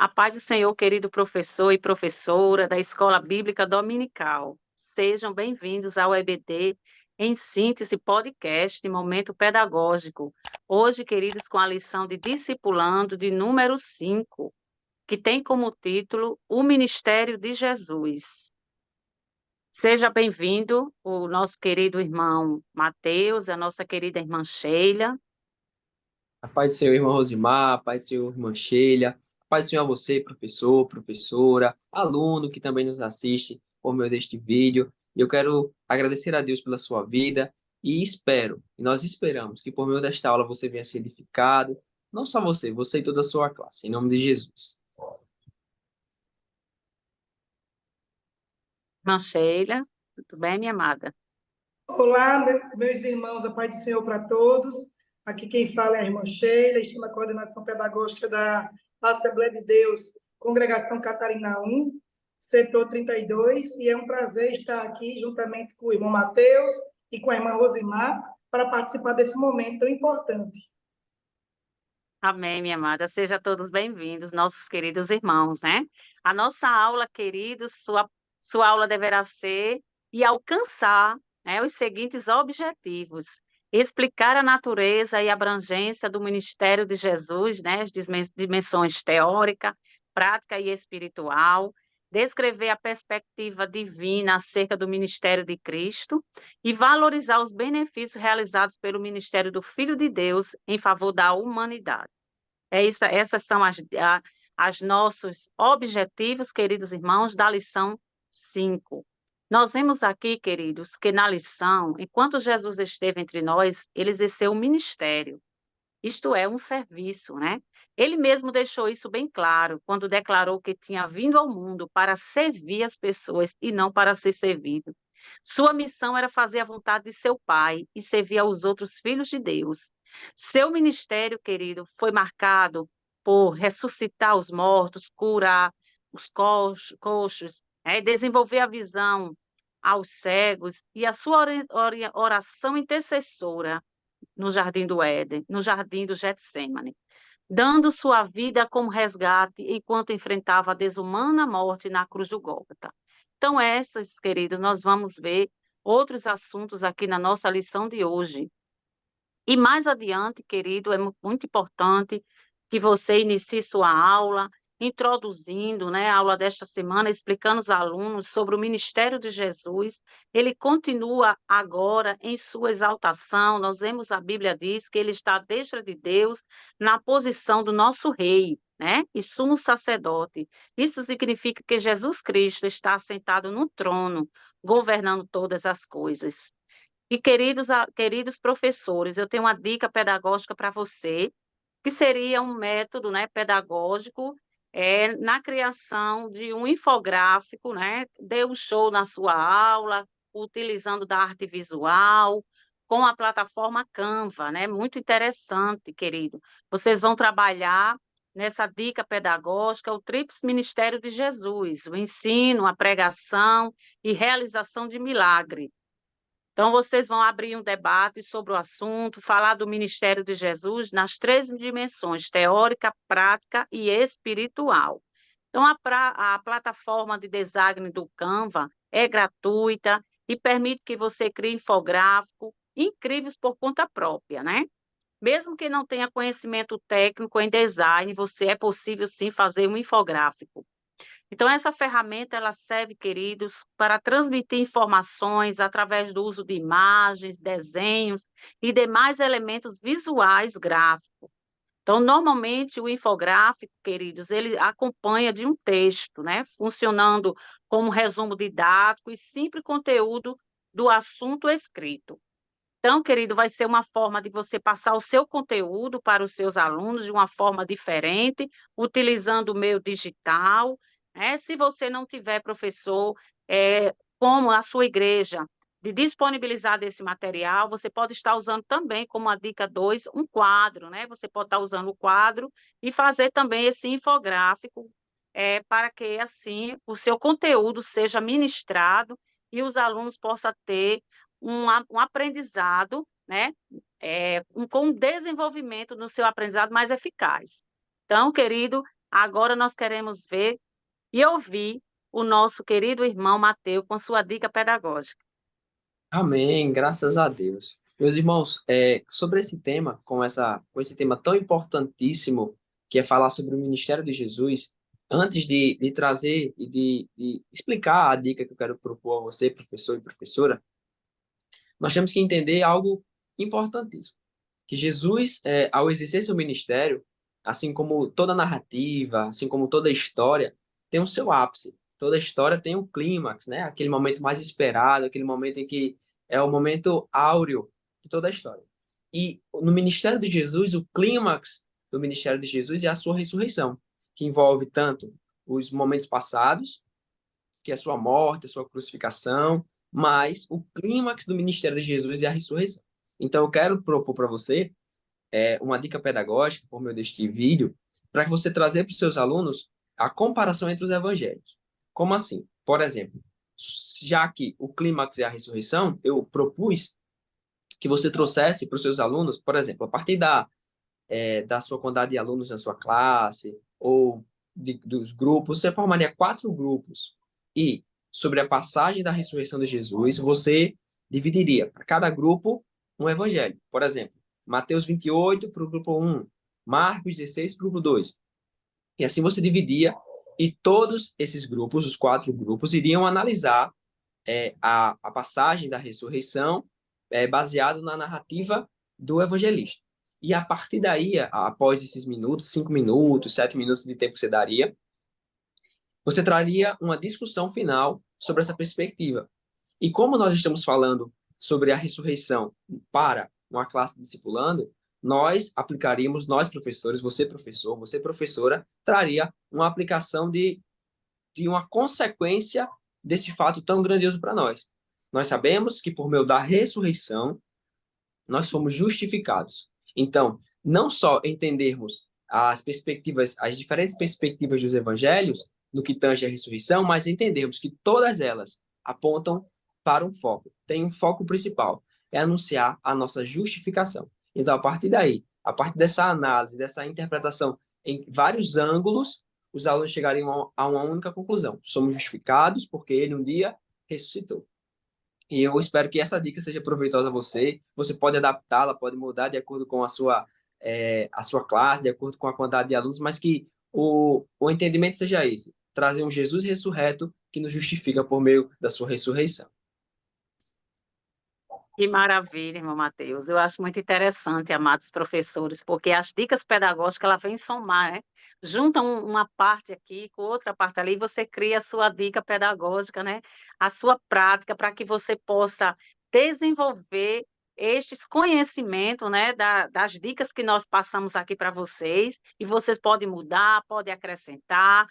A paz do Senhor, querido professor e professora da Escola Bíblica Dominical. Sejam bem-vindos ao EBD em Síntese Podcast Momento Pedagógico. Hoje, queridos, com a lição de Discipulando de número 5, que tem como título O Ministério de Jesus. Seja bem-vindo o nosso querido irmão Mateus, a nossa querida irmã Sheila. A paz do Senhor, irmã Rosimar, a paz do Senhor, irmã Sheila, a paz do Senhor a você, professor, professora, aluno que também nos assiste por meio deste vídeo. E eu quero agradecer a Deus pela sua vida e nós esperamos que por meio desta aula você venha ser edificado, não só você, você e toda a sua classe, em nome de Jesus. Irmã Sheila, tudo bem, minha amada? Olá, meus irmãos, a paz do Senhor para todos. Aqui quem fala é a irmã Sheila, estou na coordenação pedagógica da Assembleia de Deus, Congregação Catarina 1, setor 32, e é um prazer estar aqui juntamente com o irmão Mateus e com a irmã Rosimar para participar desse momento tão importante. Amém, minha amada. Sejam todos bem-vindos, nossos queridos irmãos, né? A nossa aula, queridos, sua aula deverá ser e alcançar, né, os seguintes objetivos: explicar a natureza e abrangência do ministério de Jesus, né, as dimensões teórica, prática e espiritual, descrever a perspectiva divina acerca do ministério de Cristo e valorizar os benefícios realizados pelo ministério do Filho de Deus em favor da humanidade. Essas são as nossos objetivos, queridos irmãos, da lição 5. Nós vemos aqui, queridos, que na lição, enquanto Jesus esteve entre nós, ele exerceu um ministério, isto é, um serviço, né? Ele mesmo deixou isso bem claro quando declarou que tinha vindo ao mundo para servir as pessoas e não para ser servido. Sua missão era fazer a vontade de seu Pai e servir aos outros filhos de Deus. Seu ministério, querido, foi marcado por ressuscitar os mortos, curar os coxos, desenvolver a visão aos cegos, e a sua oração intercessora no Jardim do Éden, no Jardim do Getsêmani, dando sua vida como resgate enquanto enfrentava a desumana morte na cruz do Gólgota. Então, essas, queridos, nós vamos ver outros assuntos aqui na nossa lição de hoje. E mais adiante, querido, é muito importante que você inicie sua aula, introduzindo, né, a aula desta semana, explicando aos alunos sobre o ministério de Jesus. Ele continua agora em sua exaltação. Nós vemos a Bíblia diz que ele está à destra de Deus, na posição do nosso rei, né, e sumo sacerdote. Isso significa que Jesus Cristo está assentado no trono, governando todas as coisas. E queridos professores, eu tenho uma dica pedagógica para você, que seria um método, né, pedagógico, na criação de um infográfico, né? Dê um show na sua aula, utilizando da arte visual, com a plataforma Canva, né? Muito interessante, querido. Vocês vão trabalhar nessa dica pedagógica o Tríplice Ministério de Jesus, o ensino, a pregação e realização de milagre. Então, vocês vão abrir um debate sobre o assunto, falar do ministério de Jesus nas três dimensões: teórica, prática e espiritual. Então, a plataforma de design do Canva é gratuita e permite que você crie infográficos incríveis por conta própria, né? Mesmo que não tenha conhecimento técnico em design, é possível sim fazer um infográfico. Então, essa ferramenta ela serve, queridos, para transmitir informações através do uso de imagens, desenhos e demais elementos visuais gráficos. Então, normalmente, o infográfico, queridos, ele acompanha de um texto, né? Funcionando como resumo didático e simples conteúdo do assunto escrito. Então, querido, vai ser uma forma de você passar o seu conteúdo para os seus alunos de uma forma diferente, utilizando o meio digital, né? Se você não tiver professor, como a sua igreja, de disponibilizar desse material, você pode estar usando também, como a dica 2, um quadro, né? Você pode estar usando o quadro e fazer também esse infográfico, para que, assim, o seu conteúdo seja ministrado e os alunos possam ter um aprendizado, né, com um desenvolvimento no seu aprendizado mais eficaz. Então, querido, Agora nós queremos ver e ouvir o nosso querido irmão Mateus com sua dica pedagógica. Amém, graças a Deus. Meus irmãos, sobre esse tema, com esse tema tão importantíssimo, que é falar sobre o ministério de Jesus, antes de trazer e de explicar a dica que eu quero propor a você, professor e professora, nós temos que entender algo importantíssimo, que Jesus, ao exercer seu ministério, assim como toda narrativa, assim como toda história, tem o seu ápice. Toda história tem um clímax, né? Aquele momento mais esperado, aquele momento em que é o momento áureo de toda a história. E no ministério de Jesus, o clímax do ministério de Jesus é a sua ressurreição, que envolve tanto os momentos passados, que é a sua morte, a sua crucificação, mas o clímax do ministério de Jesus é a ressurreição. Então, eu quero propor para você uma dica pedagógica por meio deste vídeo, para que você trazer para os seus alunos a comparação entre os evangelhos. Como assim? Por exemplo, já que o clímax é a ressurreição, eu propus que você trouxesse para os seus alunos, por exemplo, a partir da sua quantidade de alunos na sua classe, ou dos grupos, você formaria 4 grupos. E, sobre a passagem da ressurreição de Jesus, você dividiria para cada grupo um evangelho. Por exemplo, Mateus 28 para o grupo 1, Marcos 16 para o grupo 2. E assim você dividia, e todos esses grupos, os 4 grupos, iriam analisar a passagem da ressurreição baseado na narrativa do evangelista. E a partir daí, após esses minutos, 5 minutos, 7 minutos de tempo que você daria, você traria uma discussão final sobre essa perspectiva. E como nós estamos falando sobre a ressurreição para uma classe de discipulando, nós aplicaríamos, nós professores, você professor, você professora, traria uma aplicação de uma consequência desse fato tão grandioso para nós. Nós sabemos que por meio da ressurreição, nós somos justificados. Então, não só entendermos as perspectivas, as diferentes perspectivas dos evangelhos no que tange a ressurreição, mas entendermos que todas elas apontam para um foco. Tem um foco principal, é anunciar a nossa justificação. Então, a partir daí, a partir dessa análise, dessa interpretação em vários ângulos, os alunos chegariam a uma única conclusão: somos justificados porque ele um dia ressuscitou. E eu espero que essa dica seja proveitosa a você. Você pode adaptá-la, pode mudar de acordo com a sua classe, de acordo com a quantidade de alunos, mas que o entendimento seja esse: trazer um Jesus ressurreto que nos justifica por meio da sua ressurreição. Que maravilha, irmão Mateus. Eu acho muito interessante, amados professores, porque as dicas pedagógicas ela vêm somar, né? Junta uma parte aqui com outra parte ali, e você cria a sua dica pedagógica, né? A sua prática para que você possa desenvolver estes conhecimentos, né? Das dicas que nós passamos aqui para vocês, e vocês podem mudar, podem acrescentar,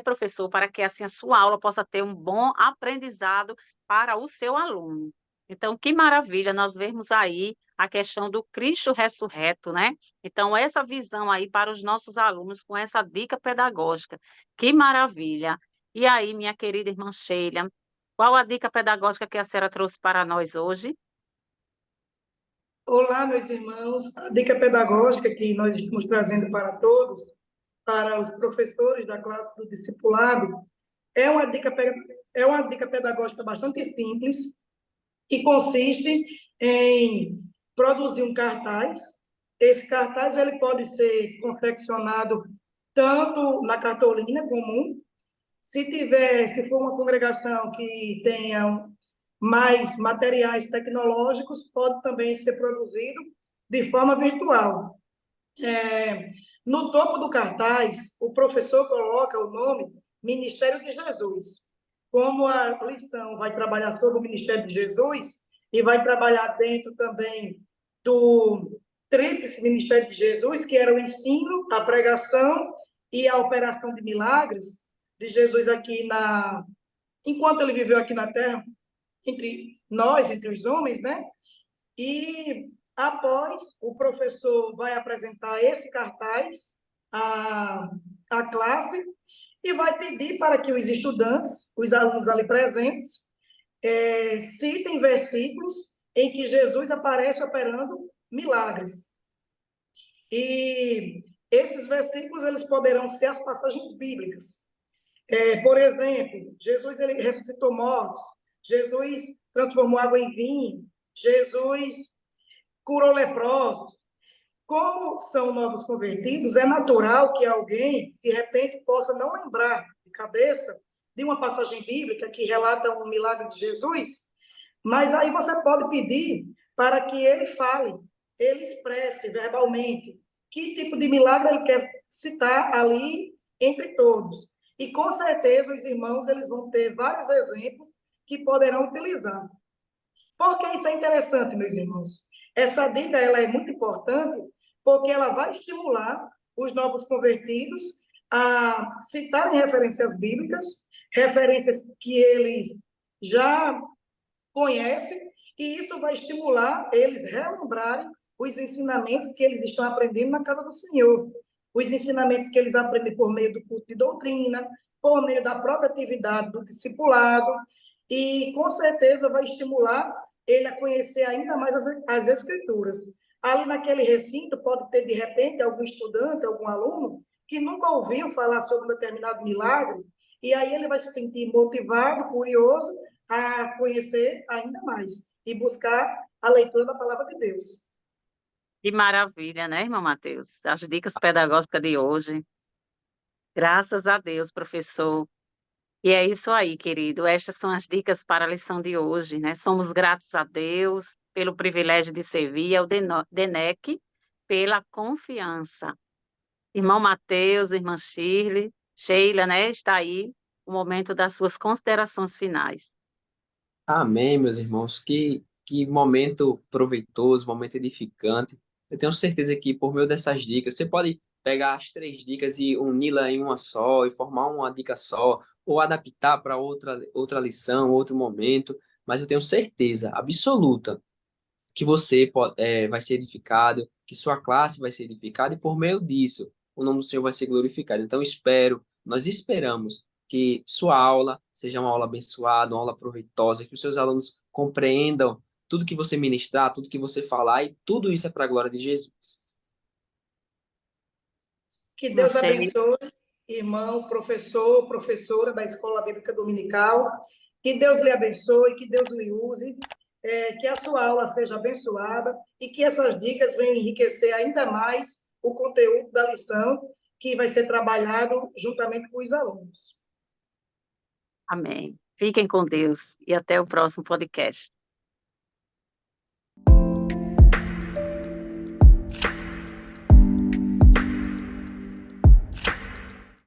professor, para que assim a sua aula possa ter um bom aprendizado para o seu aluno. Então, que maravilha nós vermos aí a questão do Cristo ressurreto, né? Então, essa visão aí para os nossos alunos com essa dica pedagógica. Que maravilha. E aí, minha querida irmã Sheila, qual a dica pedagógica que a senhora trouxe para nós hoje? Olá, meus irmãos. A dica pedagógica que nós estamos trazendo para todos, para os professores da classe do discipulado, é uma dica pedagógica bastante simples, que consiste em produzir um cartaz. Esse cartaz ele pode ser confeccionado tanto na cartolina comum, se for uma congregação que tenha mais materiais tecnológicos, pode também ser produzido de forma virtual. No topo do cartaz, o professor coloca o nome Ministério de Jesus. Como a lição vai trabalhar sobre o Ministério de Jesus e vai trabalhar dentro também do tríplice Ministério de Jesus, que era o ensino, a pregação e a operação de milagres de Jesus enquanto ele viveu aqui na Terra, entre nós, entre os homens, né? E após, o professor vai apresentar esse cartaz à classe e vai pedir para que os estudantes, os alunos ali presentes, citem versículos em que Jesus aparece operando milagres. E Esses versículos eles poderão ser as passagens bíblicas. Por exemplo, Jesus ele ressuscitou mortos, Jesus transformou água em vinho, Jesus curou leprosos. Como são novos convertidos, é natural que alguém, de repente, possa não lembrar de cabeça de uma passagem bíblica que relata um milagre de Jesus, mas aí você pode pedir para que ele fale, ele expresse verbalmente que tipo de milagre ele quer citar ali entre todos. E com certeza os irmãos eles vão ter vários exemplos que poderão utilizar. Por que isso é interessante, meus irmãos? Essa dica ela é muito importante porque ela vai estimular os novos convertidos a citarem referências bíblicas, referências que eles já conhecem, e isso vai estimular eles relembrarem os ensinamentos que eles estão aprendendo na casa do Senhor, os ensinamentos que eles aprendem por meio do culto de doutrina, por meio da própria atividade do discipulado, e com certeza vai estimular ele a conhecer ainda mais as Escrituras. Ali naquele recinto pode ter, de repente, algum estudante, algum aluno, que nunca ouviu falar sobre um determinado milagre, e aí ele vai se sentir motivado, curioso, a conhecer ainda mais e buscar a leitura da palavra de Deus. Que maravilha, né, irmão Mateus? As dicas pedagógicas de hoje. Graças a Deus, professor. E é isso aí, querido. Estas são as dicas para a lição de hoje, né? Somos gratos a Deus pelo privilégio de servir, ao DENEC pela confiança. Irmão Mateus, irmã Shirley, Sheila, né? Está aí o momento das suas considerações finais. Amém, meus irmãos. Que momento proveitoso, momento edificante. Eu tenho certeza que por meio dessas dicas, você pode pegar as 3 dicas e uni-la em uma só, e formar uma dica só, ou adaptar para outra lição, outro momento. Mas eu tenho certeza absoluta que você vai ser edificado, que sua classe vai ser edificada, e por meio disso, o nome do Senhor vai ser glorificado. Então, nós esperamos que sua aula seja uma aula abençoada, uma aula proveitosa, que os seus alunos compreendam tudo que você ministrar, tudo que você falar, e tudo isso é para a glória de Jesus. Que Irmã Deus Sheila, abençoe, irmão, professor, professora da Escola Bíblica Dominical. Que Deus lhe abençoe, que Deus lhe use, que a sua aula seja abençoada e que essas dicas venham enriquecer ainda mais o conteúdo da lição que vai ser trabalhado juntamente com os alunos. amém. Fiquem com Deus e até o próximo podcast.